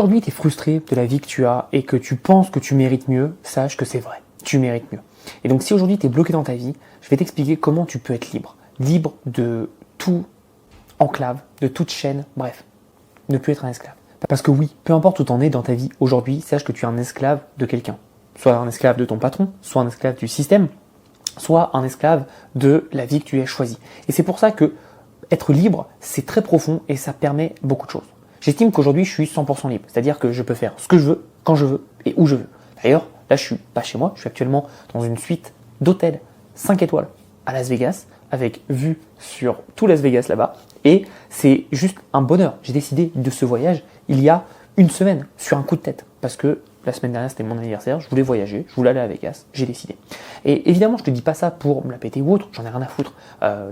Aujourd'hui, tu es frustré de la vie que tu as et que tu penses que tu mérites mieux, sache que c'est vrai, tu mérites mieux. Et donc si aujourd'hui tu es bloqué dans ta vie, je vais t'expliquer comment tu peux être libre. Libre de tout enclave, de toute chaîne, bref, ne plus être un esclave. Parce que oui, peu importe où tu en es dans ta vie aujourd'hui, sache que tu es un esclave de quelqu'un. Soit un esclave de ton patron, soit un esclave du système, soit un esclave de la vie que tu as choisie. Et c'est pour ça que être libre, c'est très profond et ça permet beaucoup de choses. J'estime qu'aujourd'hui, je suis 100% libre. C'est-à-dire que je peux faire ce que je veux, quand je veux et où je veux. D'ailleurs, là, je suis pas chez moi. Je suis actuellement dans une suite d'hôtels 5 étoiles à Las Vegas, avec vue sur tout Las Vegas là-bas. Et c'est juste un bonheur. J'ai décidé de ce voyage il y a une semaine, sur un coup de tête. Parce que la semaine dernière, c'était mon anniversaire, je voulais voyager, je voulais aller à Vegas, j'ai décidé. Et évidemment, je te dis pas ça pour me la péter ou autre, j'en ai rien à foutre.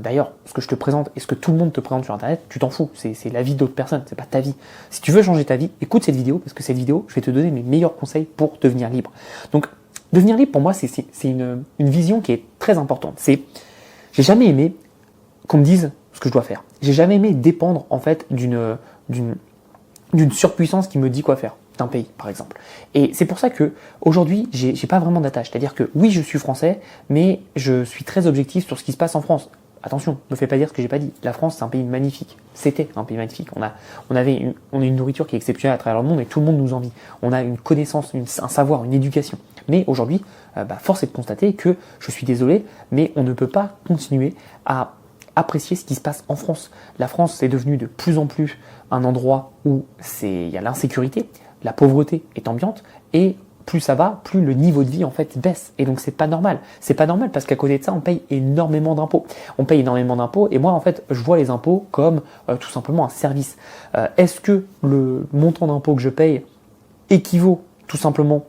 D'ailleurs, ce que je te présente et ce que tout le monde te présente sur Internet, tu t'en fous, c'est la vie d'autres personnes, c'est pas ta vie. Si tu veux changer ta vie, écoute cette vidéo, parce que cette vidéo, je vais te donner mes meilleurs conseils pour devenir libre. Donc, devenir libre, pour moi, c'est une vision qui est très importante. J'ai jamais aimé qu'on me dise ce que je dois faire. J'ai jamais aimé dépendre, en fait, d'une surpuissance qui me dit quoi faire. D'un pays, par exemple. Et c'est pour ça que aujourd'hui, j'ai pas vraiment d'attache. C'est-à-dire que oui, je suis français, mais je suis très objectif sur ce qui se passe en France. Attention, ne me fais pas dire ce que j'ai pas dit. La France, c'est un pays magnifique. C'était un pays magnifique. On a une nourriture qui est exceptionnelle à travers le monde et tout le monde nous envie. On a une connaissance, un savoir, une éducation. Mais aujourd'hui, force est de constater que je suis désolé, mais on ne peut pas continuer à apprécier ce qui se passe en France. La France est devenue de plus en plus un endroit où il y a l'insécurité. La pauvreté est ambiante et plus ça va, plus le niveau de vie en fait baisse. Et donc c'est pas normal. C'est pas normal parce qu'à côté de ça, on paye énormément d'impôts. On paye énormément d'impôts et moi en fait, je vois les impôts comme tout simplement un service. Est-ce que le montant d'impôts que je paye équivaut tout simplement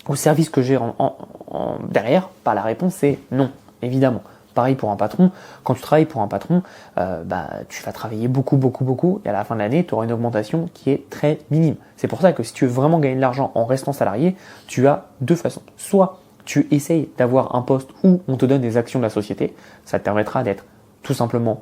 au service que j'ai derrière? Bah, la réponse est non, évidemment. Pareil pour un patron, quand tu travailles pour un patron, tu vas travailler beaucoup et à la fin de l'année, tu auras une augmentation qui est très minime. C'est pour ça que si tu veux vraiment gagner de l'argent en restant salarié, tu as deux façons. Soit tu essayes d'avoir un poste où on te donne des actions de la société, ça te permettra d'être tout simplement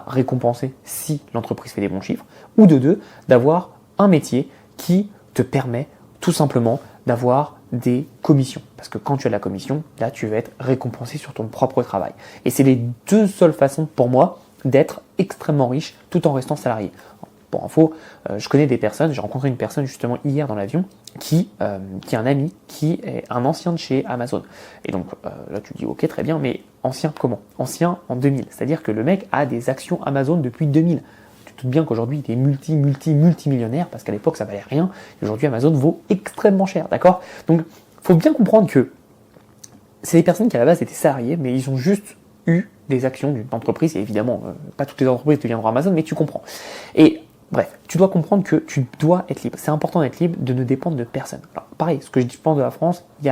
récompensé si l'entreprise fait des bons chiffres, ou de deux, d'avoir un métier qui te permet tout simplement d'avoir des commissions. Parce que quand tu as de la commission, là, tu vas être récompensé sur ton propre travail. Et c'est les deux seules façons pour moi d'être extrêmement riche tout en restant salarié. Pour info, je connais des personnes, j'ai rencontré une personne justement hier dans l'avion qui est un ami, qui est un ancien de chez Amazon. Et donc là, tu dis ok, très bien, mais ancien comment? Ancien en 2000. C'est-à-dire que le mec a des actions Amazon depuis 2000. Tu te doutes bien qu'aujourd'hui, il est multimillionnaire parce qu'à l'époque, ça valait rien. Et aujourd'hui, Amazon vaut extrêmement cher, d'accord? Donc, il faut bien comprendre que c'est des personnes qui à la base étaient salariés, mais ils ont juste eu des actions d'une entreprise. Et évidemment, pas toutes les entreprises deviendront Amazon, mais tu comprends. Et bref, tu dois comprendre que tu dois être libre. C'est important d'être libre, de ne dépendre de personne. Alors, pareil, ce que je pense de la France, il y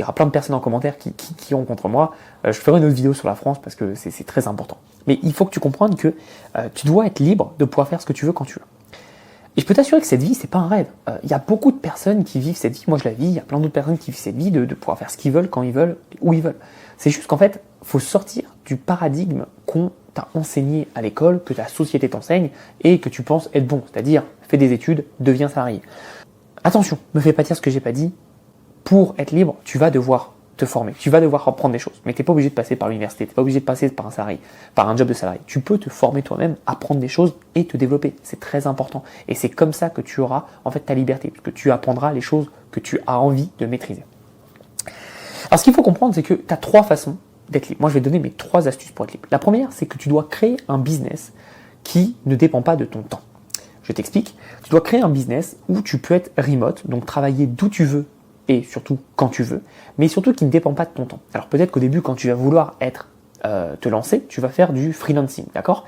aura plein de personnes en commentaire qui iront contre moi. Je ferai une autre vidéo sur la France parce que c'est très important. Mais il faut que tu comprennes que tu dois être libre de pouvoir faire ce que tu veux quand tu veux. Et je peux t'assurer que cette vie, c'est pas un rêve. Il y a beaucoup de personnes qui vivent cette vie. Moi, je la vis. Il y a plein d'autres personnes qui vivent cette vie de pouvoir faire ce qu'ils veulent, quand ils veulent, où ils veulent. C'est juste qu'en fait, faut sortir du paradigme qu'on t'a enseigné à l'école, que ta société t'enseigne et que tu penses être bon. C'est-à-dire, fais des études, deviens salarié. Attention, me fais pas dire ce que j'ai pas dit. Pour être libre, tu vas devoir te former, tu vas devoir apprendre des choses. Mais tu n'es pas obligé de passer par l'université, tu n'es pas obligé de passer par un salarié, par un job de salarié. Tu peux te former toi-même, apprendre des choses et te développer. C'est très important. Et c'est comme ça que tu auras en fait ta liberté, parce que tu apprendras les choses que tu as envie de maîtriser. Alors ce qu'il faut comprendre, c'est que tu as trois façons d'être libre. Moi, je vais te donner mes 3 astuces pour être libre. La première, c'est que tu dois créer un business qui ne dépend pas de ton temps. Je t'explique. Tu dois créer un business où tu peux être remote, donc travailler d'où tu veux et surtout quand tu veux, mais surtout qui ne dépend pas de ton temps. Alors peut-être qu'au début, quand tu vas vouloir te lancer, tu vas faire du freelancing, d'accord?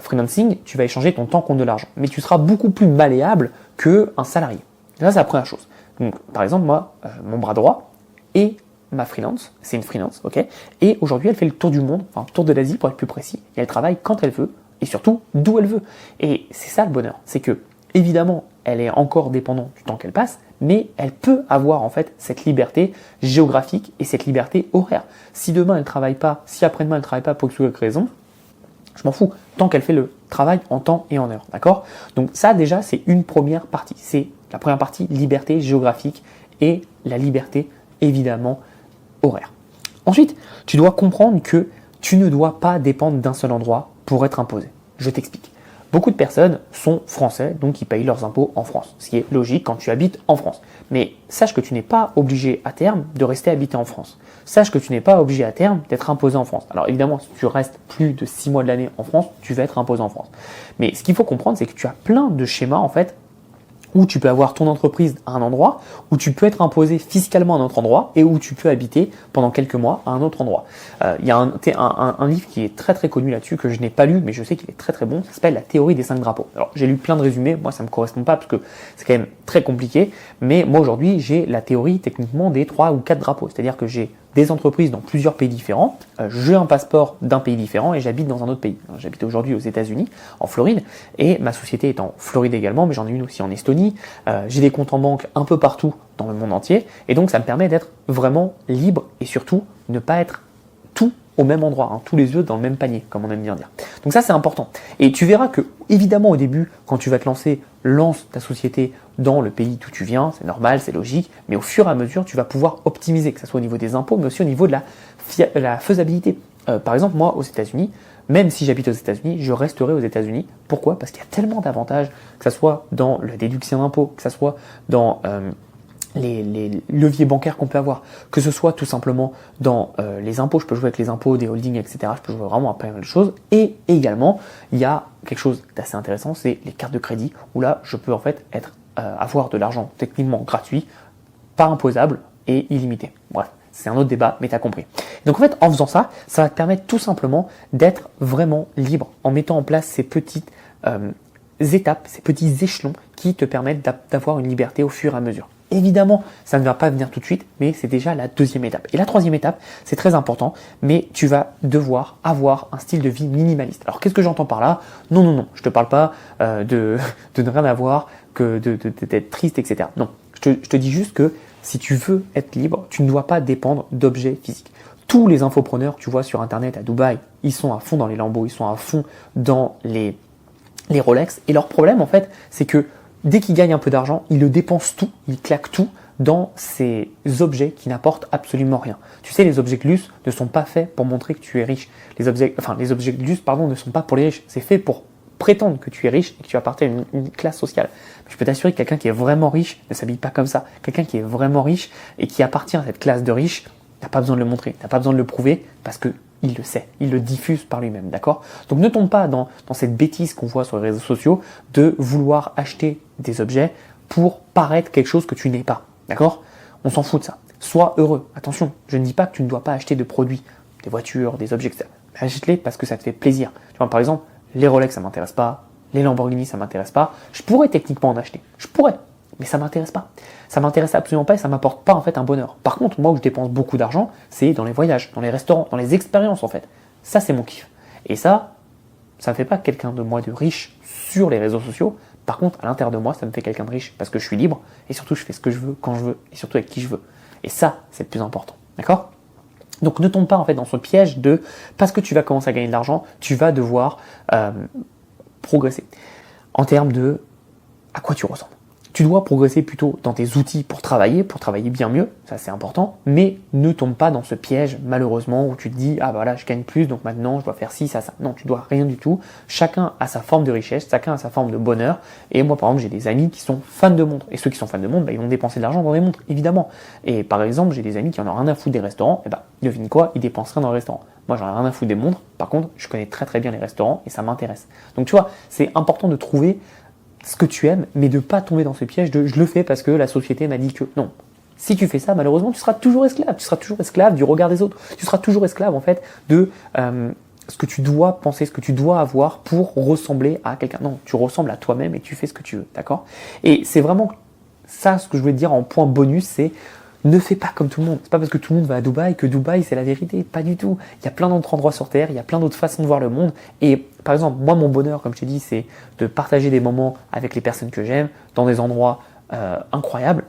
Freelancing, tu vas échanger ton temps contre de l'argent, mais tu seras beaucoup plus malléable qu'un salarié. Ça, c'est la première chose. Donc, par exemple, moi, mon bras droit et ma freelance, c'est une freelance, ok? Et aujourd'hui, elle fait le tour du monde, enfin le tour de l'Asie pour être plus précis, et elle travaille quand elle veut, et surtout d'où elle veut. Et c'est ça le bonheur, c'est que, évidemment, elle est encore dépendante du temps qu'elle passe, mais elle peut avoir en fait cette liberté géographique et cette liberté horaire. Si demain elle travaille pas, si après-demain elle travaille pas pour quelque raison, Je m'en fous, tant qu'elle fait le travail en temps et en heure, d'accord? Donc ça déjà, c'est une première partie. C'est la première partie, liberté géographique et la liberté, évidemment, horaire. Ensuite, tu dois comprendre que tu ne dois pas dépendre d'un seul endroit pour être imposé. Je t'explique. Beaucoup de personnes sont français, donc ils payent leurs impôts en France, ce qui est logique quand tu habites en France. Mais sache que tu n'es pas obligé à terme de rester habité en France. Sache que tu n'es pas obligé à terme d'être imposé en France. Alors évidemment, si tu restes plus de 6 mois de l'année en France, tu vas être imposé en France. Mais ce qu'il faut comprendre, c'est que tu as plein de schémas en fait où tu peux avoir ton entreprise à un endroit, où tu peux être imposé fiscalement à un autre endroit et où tu peux habiter pendant quelques mois à un autre endroit. Il y a un livre qui est très très connu là-dessus que je n'ai pas lu mais je sais qu'il est très très bon, ça s'appelle La théorie des 5 drapeaux. Alors j'ai lu plein de résumés, moi ça me correspond pas parce que c'est quand même très compliqué, mais moi aujourd'hui j'ai la théorie techniquement des 3 ou 4 drapeaux, c'est-à-dire que j'ai des entreprises dans plusieurs pays différents, j'ai un passeport d'un pays différent et j'habite dans un autre pays. J'habite aujourd'hui aux États-Unis, en Floride, et ma société est en Floride également, mais j'en ai une aussi en Estonie. J'ai des comptes en banque un peu partout dans le monde entier, et donc ça me permet d'être vraiment libre et surtout ne pas être tout au même endroit, hein, tous les œufs dans le même panier, comme on aime bien dire. Donc ça c'est important. Et tu verras que, évidemment au début, quand tu vas te lancer, lance ta société dans le pays d'où tu viens, c'est normal, c'est logique, mais au fur et à mesure, tu vas pouvoir optimiser, que ce soit au niveau des impôts, mais aussi au niveau de la faisabilité. Par exemple, moi, aux États-Unis, même si j'habite aux États-Unis, je resterai aux États-Unis. Pourquoi? Parce qu'il y a tellement d'avantages, que ce soit dans la déduction d'impôts, que ce soit dans les leviers bancaires qu'on peut avoir, que ce soit tout simplement dans les impôts, je peux jouer avec les impôts, des holdings, etc. Je peux jouer vraiment à pas mal de choses. Et également, il y a quelque chose d'assez intéressant, c'est les cartes de crédit, où là, je peux en fait avoir de l'argent techniquement gratuit, pas imposable et illimité. Bref, c'est un autre débat, mais tu as compris. Donc en fait, en faisant ça, ça va te permettre tout simplement d'être vraiment libre, en mettant en place ces petites étapes, ces petits échelons qui te permettent d'avoir une liberté au fur et à mesure. Évidemment, ça ne va pas venir tout de suite, mais c'est déjà la deuxième étape. Et la troisième étape, c'est très important, mais tu vas devoir avoir un style de vie minimaliste. Alors qu'est-ce que j'entends par là? Non, je te parle pas de ne rien avoir, que d'être triste, etc. Non, je te dis juste que si tu veux être libre, tu ne dois pas dépendre d'objets physiques. Tous les infopreneurs que tu vois sur Internet à Dubaï, ils sont à fond dans les Lambo, ils sont à fond dans les Rolex. Et leur problème, en fait, c'est que dès qu'ils gagnent un peu d'argent, ils le dépensent tout, ils claquent tout dans ces objets qui n'apportent absolument rien. Tu sais, les objets de luxe ne sont pas faits pour montrer que tu es riche. Les objets de luxe, ne sont pas pour les riches. C'est fait pour prétendre que tu es riche et que tu appartiens à une classe sociale. Je peux t'assurer que quelqu'un qui est vraiment riche ne s'habille pas comme ça. Quelqu'un qui est vraiment riche et qui appartient à cette classe de riches, n'a pas besoin de le montrer, n'a pas besoin de le prouver parce que il le sait, il le diffuse par lui-même, d'accord? Donc ne tombe pas dans cette bêtise qu'on voit sur les réseaux sociaux de vouloir acheter des objets pour paraître quelque chose que tu n'es pas, d'accord? On s'en fout de ça. Sois heureux. Attention, je ne dis pas que tu ne dois pas acheter de produits, des voitures, des objets, etc. Mais achète-les parce que ça te fait plaisir. Tu vois, par exemple, les Rolex, ça m'intéresse pas, les Lamborghini, ça m'intéresse pas. Je pourrais techniquement en acheter, je pourrais, mais ça m'intéresse pas. Ça m'intéresse absolument pas et ça m'apporte pas en fait un bonheur. Par contre, moi où je dépense beaucoup d'argent, c'est dans les voyages, dans les restaurants, dans les expériences en fait. Ça, c'est mon kiff. Et ça ne fait pas quelqu'un de moi de riche sur les réseaux sociaux. Par contre, à l'intérieur de moi, ça me fait quelqu'un de riche parce que je suis libre et surtout je fais ce que je veux, quand je veux et surtout avec qui je veux. Et ça, c'est le plus important. D'accord? Donc ne tombe pas en fait dans ce piège de parce que tu vas commencer à gagner de l'argent, tu vas devoir progresser en termes de à quoi tu ressembles. Tu dois progresser plutôt dans tes outils pour travailler bien mieux, ça c'est important, mais ne tombe pas dans ce piège malheureusement où tu te dis ah bah là je gagne plus donc maintenant je dois faire ci, ça. Non, tu dois rien du tout. Chacun a sa forme de richesse, chacun a sa forme de bonheur. Et moi par exemple j'ai des amis qui sont fans de montres et ceux qui sont fans de montres, bah, ils vont dépenser de l'argent dans des montres évidemment. Et par exemple j'ai des amis qui en ont rien à foutre des restaurants, et bah devine quoi, ils dépensent rien dans les restaurants. Moi j'en ai rien à foutre des montres, par contre je connais très très bien les restaurants et ça m'intéresse. Donc tu vois, c'est important de trouver ce que tu aimes, mais de ne pas tomber dans ce piège de je le fais parce que la société m'a dit que non. Si tu fais ça, malheureusement, tu seras toujours esclave. Tu seras toujours esclave du regard des autres. Tu seras toujours esclave, en fait, de ce que tu dois penser, ce que tu dois avoir pour ressembler à quelqu'un. Non, tu ressembles à toi-même et tu fais ce que tu veux, d'accord? Et c'est vraiment ça ce que je voulais te dire en point bonus, c'est ne fais pas comme tout le monde. C'est pas parce que tout le monde va à Dubaï que Dubaï c'est la vérité. Pas du tout. Il y a plein d'autres endroits sur Terre, il y a plein d'autres façons de voir le monde. Et par exemple, moi mon bonheur, comme je t'ai dit, c'est de partager des moments avec les personnes que j'aime, dans des endroits incroyables,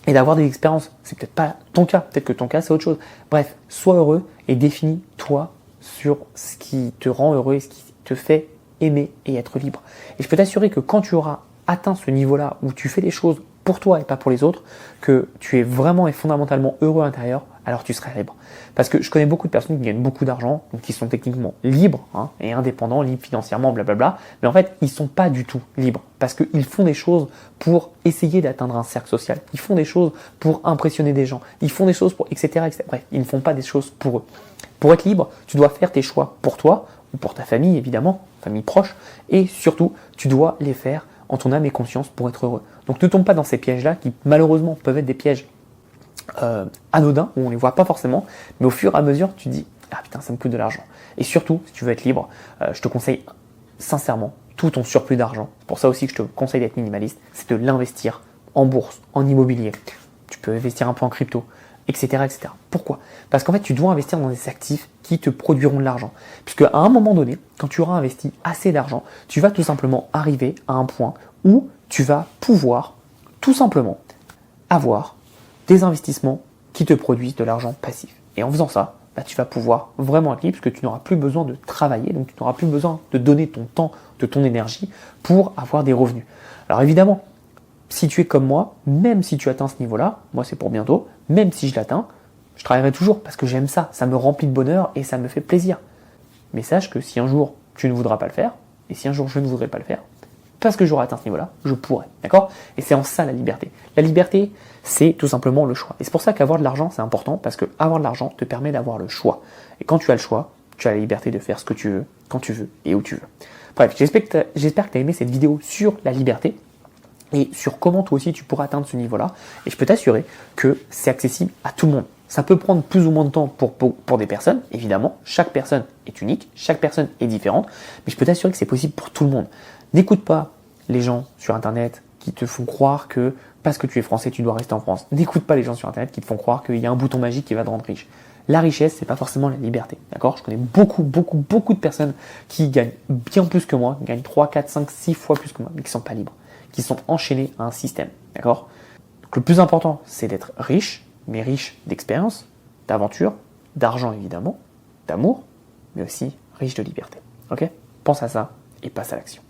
et d'avoir des expériences. C'est peut-être pas ton cas, peut-être que ton cas c'est autre chose. Bref, sois heureux et définis-toi sur ce qui te rend heureux et ce qui te fait aimer et être libre. Et je peux t'assurer que quand tu auras atteint ce niveau-là où tu fais les choses pour toi et pas pour les autres, que tu es vraiment et fondamentalement heureux à l'intérieur, alors tu seras libre. Parce que je connais beaucoup de personnes qui gagnent beaucoup d'argent, donc qui sont techniquement libres et indépendants, libres financièrement, blablabla, mais en fait, ils ne sont pas du tout libres parce qu'ils font des choses pour essayer d'atteindre un cercle social. Ils font des choses pour impressionner des gens. Ils font des choses pour etc., etc. Bref, ils ne font pas des choses pour eux. Pour être libre, tu dois faire tes choix pour toi ou pour ta famille, évidemment, famille proche, et surtout, tu dois les faire en ton âme et conscience pour être heureux. Donc ne tombe pas dans ces pièges-là qui malheureusement peuvent être des pièges anodins où on ne les voit pas forcément, mais au fur et à mesure tu te dis ah putain ça me coûte de l'argent. Et surtout si tu veux être libre, je te conseille sincèrement tout ton surplus d'argent. C'est pour ça aussi que je te conseille d'être minimaliste, c'est de l'investir en bourse, en immobilier. Tu peux investir un peu en crypto, etc., etc. Pourquoi ? Parce qu'en fait tu dois investir dans des actifs qui te produiront de l'argent. Puisque à un moment donné, quand tu auras investi assez d'argent, tu vas tout simplement arriver à un point où tu vas pouvoir tout simplement avoir des investissements qui te produisent de l'argent passif. Et en faisant ça, tu vas pouvoir vraiment être libre parce que tu n'auras plus besoin de travailler, donc tu n'auras plus besoin de donner ton temps, de ton énergie pour avoir des revenus. Alors évidemment, si tu es comme moi, même si tu atteins ce niveau-là, moi c'est pour bientôt, même si je l'atteins, je travaillerai toujours parce que j'aime ça, ça me remplit de bonheur et ça me fait plaisir. Mais sache que si un jour tu ne voudras pas le faire, et si un jour je ne voudrais pas le faire, parce que j'aurai atteint ce niveau-là, je pourrais, d'accord ? Et c'est en ça la liberté. La liberté, c'est tout simplement le choix. Et c'est pour ça qu'avoir de l'argent, c'est important, parce que avoir de l'argent te permet d'avoir le choix. Et quand tu as le choix, tu as la liberté de faire ce que tu veux, quand tu veux et où tu veux. Bref, j'espère que tu as aimé cette vidéo sur la liberté et sur comment toi aussi tu pourras atteindre ce niveau-là. Et je peux t'assurer que c'est accessible à tout le monde. Ça peut prendre plus ou moins de temps pour des personnes, évidemment. Chaque personne est unique, chaque personne est différente, mais je peux t'assurer que c'est possible pour tout le monde. N'écoute pas les gens sur Internet qui te font croire que parce que tu es français, tu dois rester en France. N'écoute pas les gens sur Internet qui te font croire qu'il y a un bouton magique qui va te rendre riche. La richesse, c'est pas forcément la liberté. D'accord ? Je connais beaucoup de personnes qui gagnent bien plus que moi, qui gagnent 3, 4, 5, 6 fois plus que moi, mais qui ne sont pas libres, qui sont enchaînés à un système. D'accord ? Donc le plus important, c'est d'être riche, mais riche d'expérience, d'aventure, d'argent évidemment, d'amour, mais aussi riche de liberté. Ok ? Pense à ça et passe à l'action.